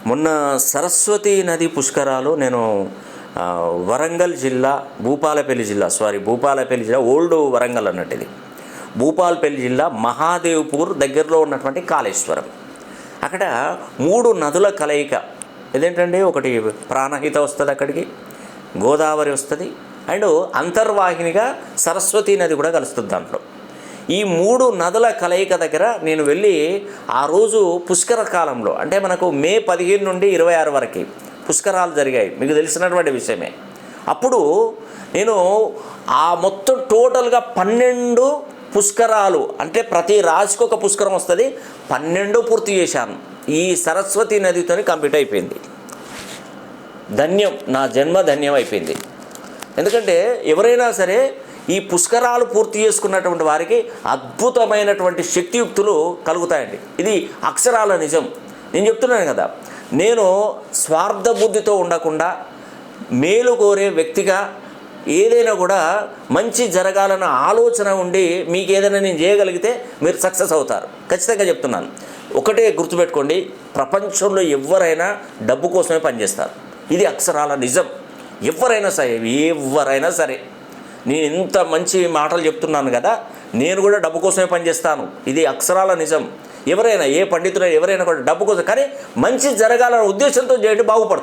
మొన్న సరస్వతి నది పుష్కరాలు నేను వరంగల్ జిల్లా భూపాలపల్లి జిల్లా ఓల్డ్ వరంగల్ అన్నట్టు ఇది. భూపాలపల్లి జిల్లా మహాదేవ్పూర్ దగ్గరలో ఉన్నటువంటి కాళేశ్వరం. అక్కడ 3 నదుల కలయిక. ఇదేంటండి, ఒకటి ప్రాణహిత వస్తుంది, అక్కడికి గోదావరి వస్తుంది, అండ్ అంతర్వాహినిగా సరస్వతి నది కూడా కలుస్తుంది దాంట్లో. ఈ 3 నదుల కలయిక దగ్గర నేను వెళ్ళి ఆ రోజు పుష్కర కాలంలో, అంటే మనకు మే 15 నుండి 26 వరకు పుష్కరాలు జరిగాయి, మీకు తెలిసినటువంటి విషయమే. అప్పుడు నేను ఆ మొత్తం టోటల్గా 12 పుష్కరాలు, అంటే ప్రతి రాశికి ఒక పుష్కరం వస్తుంది, 12 పూర్తి చేశాను. ఈ సరస్వతి నదితో కంప్లీట్ అయిపోయింది. ధన్యం, నా జన్మ ధన్యం అయిపోయింది. ఎందుకంటే ఎవరైనా సరే ఈ పుష్కరాలు పూర్తి చేసుకున్నటువంటి వారికి అద్భుతమైనటువంటి శక్తియుక్తులు కలుగుతాయండి. ఇది అక్షరాల నిజం. నేను చెప్తున్నాను కదా, నేను స్వార్థ బుద్ధితో ఉండకుండా మేలు కోరే వ్యక్తిగా ఏదైనా కూడా మంచి జరగాలన్న ఆలోచన ఉండి మీకు ఏదైనా నేను చేయగలిగితే మీరు సక్సెస్ అవుతారు. ఖచ్చితంగా చెప్తున్నాను. ఒకటే గుర్తుపెట్టుకోండి, ప్రపంచంలో ఎవరైనా డబ్బు కోసమే పనిచేస్తారు. ఇది అక్షరాల నిజం. ఎవరైనా సరే నేను ఇంత మంచి మాటలు చెప్తున్నాను కదా, నేను కూడా డబ్బు కోసమే పనిచేస్తాను. ఇది అక్షరాల నిజం. ఎవరైనా, ఏ పండితుడైనా ఎవరైనా కూడా డబ్బు కోసం, కానీ మంచి జరగాలన్న ఉద్దేశంతో చేయండి, బాగుపడతారు.